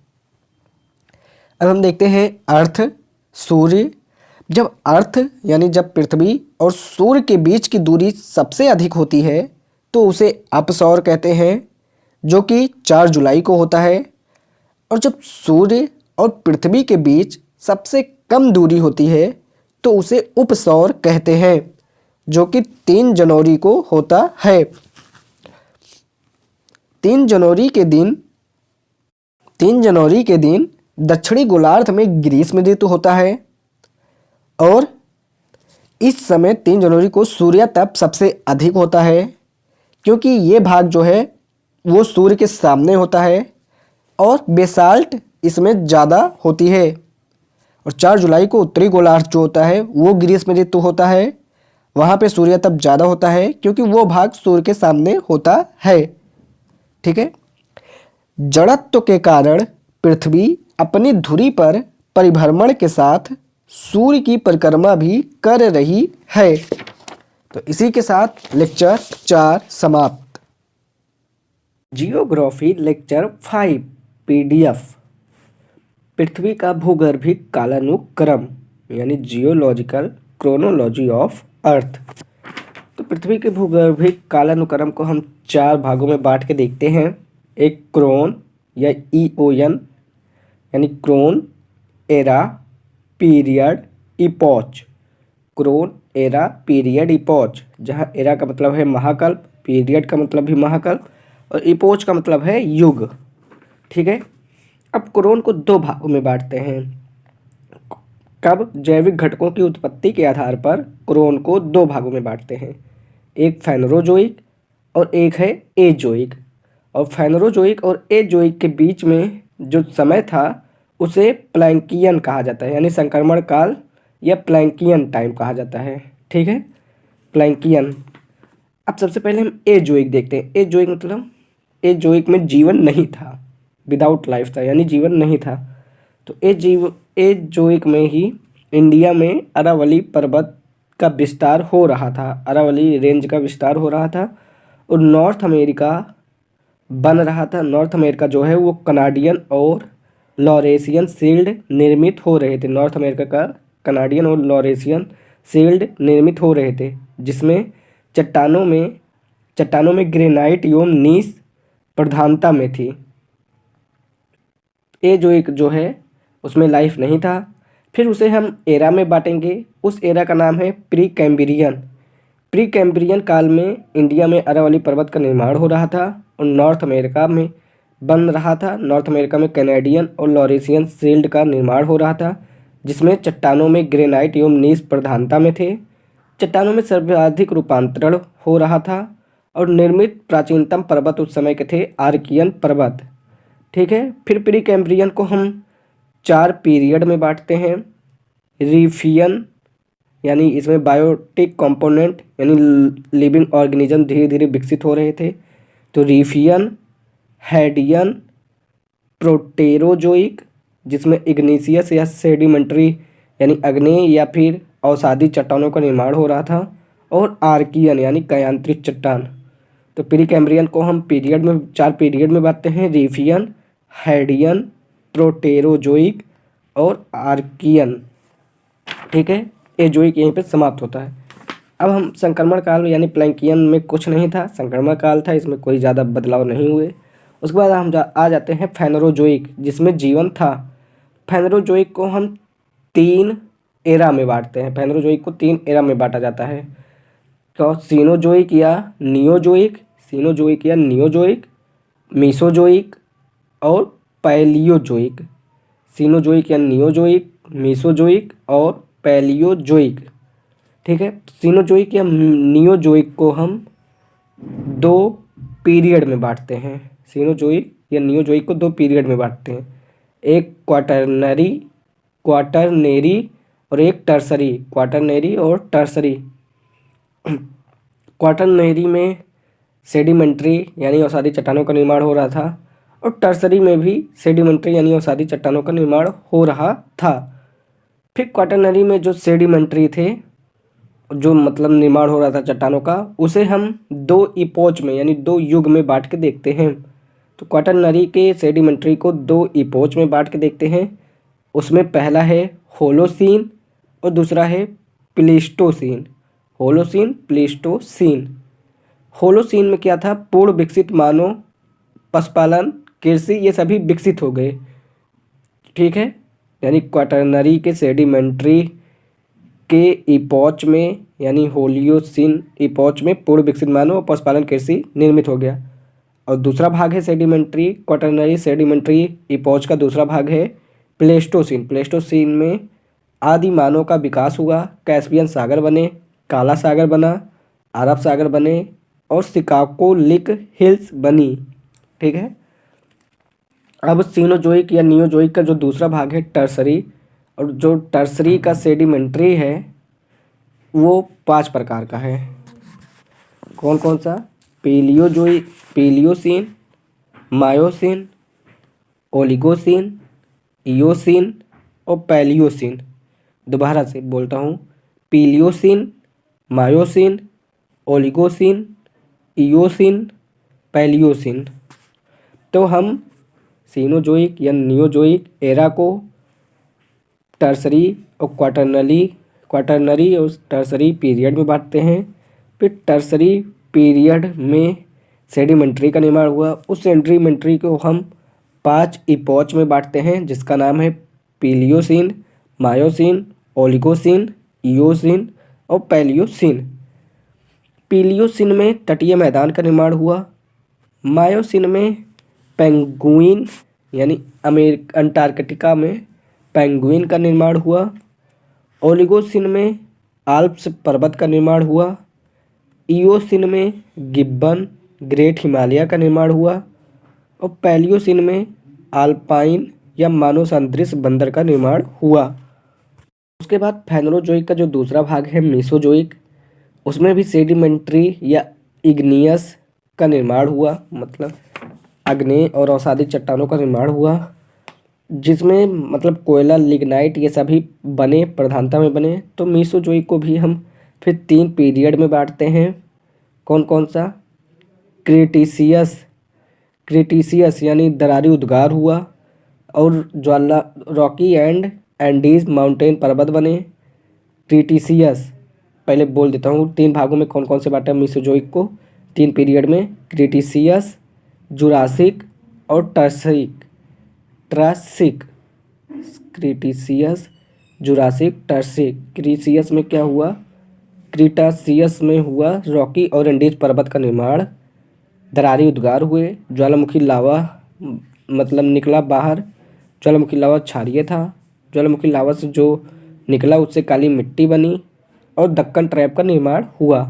अब हम देखते हैं अर्थ सूर्य। जब पृथ्वी और सूर्य के बीच की दूरी सबसे अधिक होती है तो उसे अपसौर कहते हैं, जो कि 4 जुलाई को होता है। और जब सूर्य और पृथ्वी के बीच सबसे कम दूरी होती है तो उसे उपसौर कहते हैं, जो कि 3 जनवरी को होता है। 3 जनवरी के दिन दक्षिणी गोलार्ध में ग्रीष्म ऋतु होता है और इस समय 3 जनवरी को सूर्यातप सबसे अधिक होता है, क्योंकि ये भाग जो है वो सूर्य के सामने होता है और बेसाल्ट इसमें ज़्यादा होती है। और 4 जुलाई को उत्तरी गोलार्ध जो होता है वो ग्रीष्म ऋतु होता है, वहाँ पे सूर्यातप ज़्यादा होता है क्योंकि वो भाग सूर्य के सामने होता है। ठीक है। जड़त्व के कारण पृथ्वी अपनी धुरी पर परिभ्रमण के साथ सूर्य की परिक्रमा भी कर रही है। तो इसी के साथ लेक्चर 4 समाप्त। जियोग्राफी लेक्चर 5 PDF पृथ्वी का भूगर्भिक कालानुक्रम यानी जियोलॉजिकल क्रोनोलॉजी ऑफ अर्थ। तो पृथ्वी के भूगर्भिक कालानुक्रम को हम 4 भागों में बांट के देखते हैं। एक क्रोन या EON यानी chron, era, period, epoch. Chron, era, period, epoch, जहाँ एरा का मतलब है महाकल्प, पीरियड का मतलब भी महाकल्प और इपोच का मतलब है युग। ठीक है। अब क्रोन को 2 भागों में बांटते हैं। कब? जैविक घटकों की उत्पत्ति के आधार पर क्रोन को 2 भागों में बांटते हैं। एक फेनरोजोइक और एक है एजोइक। और फेनरोजोइक और एजोइक के बीच में जो समय था उसे प्लैंकियन कहा जाता है, यानी संक्रमण काल या प्लैंकियन टाइम कहा जाता है। ठीक है, प्लैंकियन। अब सबसे पहले हम एजोइक देखते हैं। एजोइक मतलब एजोइक में जीवन नहीं था, विदाउट लाइफ था, यानी जीवन नहीं था। तो एजोइक में ही इंडिया में अरावली पर्वत का विस्तार हो रहा था, अरावली रेंज का विस्तार हो रहा था और नॉर्थ अमेरिका बन रहा था। नॉर्थ अमेरिका जो है वो कनाडियन और लॉरेशियन शील्ड निर्मित हो रहे थे। नॉर्थ अमेरिका का कनाडियन और लॉरेशियन शील्ड निर्मित हो रहे थे, जिसमें चट्टानों में ग्रेनाइट एवं नीस प्रधानता में थी। एजोइक जो है उसमें लाइफ नहीं था। फिर उसे हम एरा में बांटेंगे। उस एरा का नाम है प्री कैम्ब्रियन। प्री कैम्ब्रियन काल में इंडिया में अरावली पर्वत का निर्माण हो रहा था और नॉर्थ अमेरिका में बन रहा था। नॉर्थ अमेरिका में कैनेडियन और लॉरेशियन शील्ड का निर्माण हो रहा था, जिसमें चट्टानों में ग्रेनाइट एवं नीस प्रधानता में थे। चट्टानों में सर्वाधिक रूपांतरण हो रहा था और निर्मित प्राचीनतम पर्वत उस समय के थे आर्कियन पर्वत। ठीक है। फिर प्री कैम्ब्रियन को हम 4 पीरियड में बांटते हैं। रीफियन, यानी इसमें बायोटिक कंपोनेंट यानी लिविंग ऑर्गेनिज्म धीरे धीरे विकसित हो रहे थे। तो रीफियन, हैडियन, प्रोटेरोजोइक जिसमें इग्नीशियस या सेडिमेंट्री यानी अग्नेय या फिर अवसादी चट्टानों का निर्माण हो रहा था, और आर्कियन यानी कायांतरित चट्टान। तो प्री कैम्ब्रियन को हम पीरियड में 4 पीरियड में बांटते हैं, रीफियन, हैडियन, प्रोटेरोजोइक और आर्कियन। ठीक है, एजोइक यहीं पे समाप्त होता है। अब हम संक्रमण काल यानी प्लैंकियन में कुछ नहीं था, संक्रमण काल था, इसमें कोई ज़्यादा बदलाव नहीं हुए। उसके बाद हम आ जाते हैं फेनरोजोइक, जिसमें जीवन था। फेनरोजोइक को हम 3 एरा में बांटते हैं, फेनरोजोइक को 3 एरा में बांटा जाता है। तो सीनोजोइक या नियोजोइक, सीनोजोइक या नियोजोइक, मीसोजोइक और पैलियोजोइक। सीनोजोइक या नियोजोइक, मीसोजोइक और पैलियोजोइक। ठीक है, सीनोजोइक या नियोजोइक को हम 2 पीरियड में बांटते हैं। सीनोजोइक या नियोजोइक को 2 पीरियड में बांटते हैं, एक क्वाटरनेरी और एक टर्सरी, क्वाटरनेरी और टर्सरी। क्वाटरनेरी में सेडिमेंट्री यानी अवसादी चट्टानों का निर्माण हो रहा था और टर्सरी में भी सेडिमेंट्री यानी अवसादी चट्टानों का निर्माण हो रहा था। फिर क्वाटरनरी में जो सेडिमेंट्री थे, जो मतलब निर्माण हो रहा था चट्टानों का, उसे हम 2 इपोच में यानी 2 युग में बांट के देखते हैं। तो क्वाटरनरी के सेडिमेंट्री को 2 इपोच में बांट के देखते हैं। उसमें पहला है होलोसीन और दूसरा है प्लीस्टोसीन। Holocene, Pleistocene. होलोसीन में क्या था, पूर्ण विकसित मानव, पशुपालन, कृषि ये सभी विकसित हो गए। ठीक है, यानी क्वाटरनरी के सेडिमेंट्री के इपोच में यानी होलियोसीन इपोच में पूर्ण विकसित मानव और पशुपालन कृषि निर्मित हो गया। और दूसरा भाग है सेडिमेंट्री, क्वाटरनरी सेडिमेंट्री इपोच का दूसरा भाग है प्लेस्टोसीन। प्लेस्टोसीन में आदि मानव का विकास हुआ, कैस्पियन सागर बने, काला सागर बना, अरब सागर बने और शिकागो लिक हिल्स बनी। ठीक है, अब सीनोजोइक या नियोजोइक का जो दूसरा भाग है टर्सरी, और जो टर्सरी का सेडिमेंट्री है वो 5 प्रकार का है। कौन कौन सा, पीलियोसीन, मायोसीन, ओलिगोसीन, इयोसीन और पैलियोसीन। दोबारा से बोलता हूँ, पीलियोसीन, मायोसीन, ओलिगोसीन, इयोसीन, पैलियोसीन। तो हम सीनोजोइक या नियोजोइक एरा को टर्सरी और क्वाटरनरी और टर्सरी पीरियड में बांटते हैं। फिर टर्सरी पीरियड में सेडिमेंट्री का निर्माण हुआ, उस सेडिमेंट्री को हम 5 इपोच में बांटते हैं, जिसका नाम है पीलियोसीन, मायोसीन, ओलिगोसीन, इयोसीन और पैलियोसीन। पीलियोसीन में तटीय मैदान का निर्माण हुआ, मायोसीन में पेंगुइन यानी अंटार्कटिका में पेंगुइन का निर्माण हुआ, ओलिगोसीन में आल्प्स पर्वत का निर्माण हुआ, इयोसीन में गिब्बन ग्रेट हिमालय का निर्माण हुआ और पैलियोसीन में आल्पाइन या मानव सदृश बंदर का निर्माण हुआ। उसके बाद फेनरोजोइक का जो दूसरा भाग है मीसोजोइक, उसमें भी सेडिमेंट्री या इग्नियस का निर्माण हुआ, मतलब आग्नेय और अवसादी चट्टानों का निर्माण हुआ, जिसमें मतलब कोयला, लिग्नाइट ये सभी बने, प्रधानता में बने। तो मीसोजोइक को भी हम फिर 3 पीरियड में बांटते हैं। कौन कौन सा, क्रिटिसियस यानी दरारी उद्गार हुआ और ज्वाला रॉकी एंड एंडीज माउंटेन पर्वत बने। क्रिटिसियस, पहले बोल देता हूँ 3 भागों में कौन कौन से बांटा मीसोजोइक को 3 पीरियड में, क्रिटिसियस, जुरासिक और टर्सिक। क्रिटिसियस, जुरासिक, टर्सिक। क्रिटिसियस में क्या हुआ, क्रिटासियस में हुआ रॉकी और एंडीज पर्वत का निर्माण, दरारी उद्गार हुए, ज्वालामुखी लावा मतलब निकला बाहर, ज्वालामुखी लावा क्षारीय था, ज्वालामुखी लावा से जो निकला उससे काली मिट्टी बनी और दक्कन ट्रैप का निर्माण हुआ।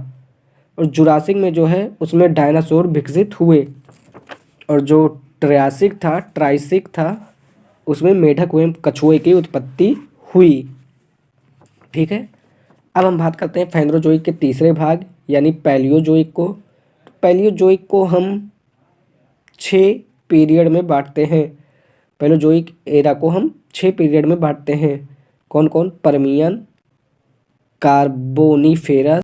और जुरासिक में जो है उसमें डायनासोर विकसित हुए, और जो ट्राइसिक था उसमें मेढक एवं कछुए की उत्पत्ति हुई। ठीक है, अब हम बात करते हैं फेनरोजोइक के तीसरे भाग यानी पैलियोजोइक को। पैलियोजोइक को हम 6 पीरियड में बांटते हैं। पैलियोजोइक एरा को हम 6 पीरियड में बांटते हैं। कौन कौन, परमियन, कार्बोनिफेरस,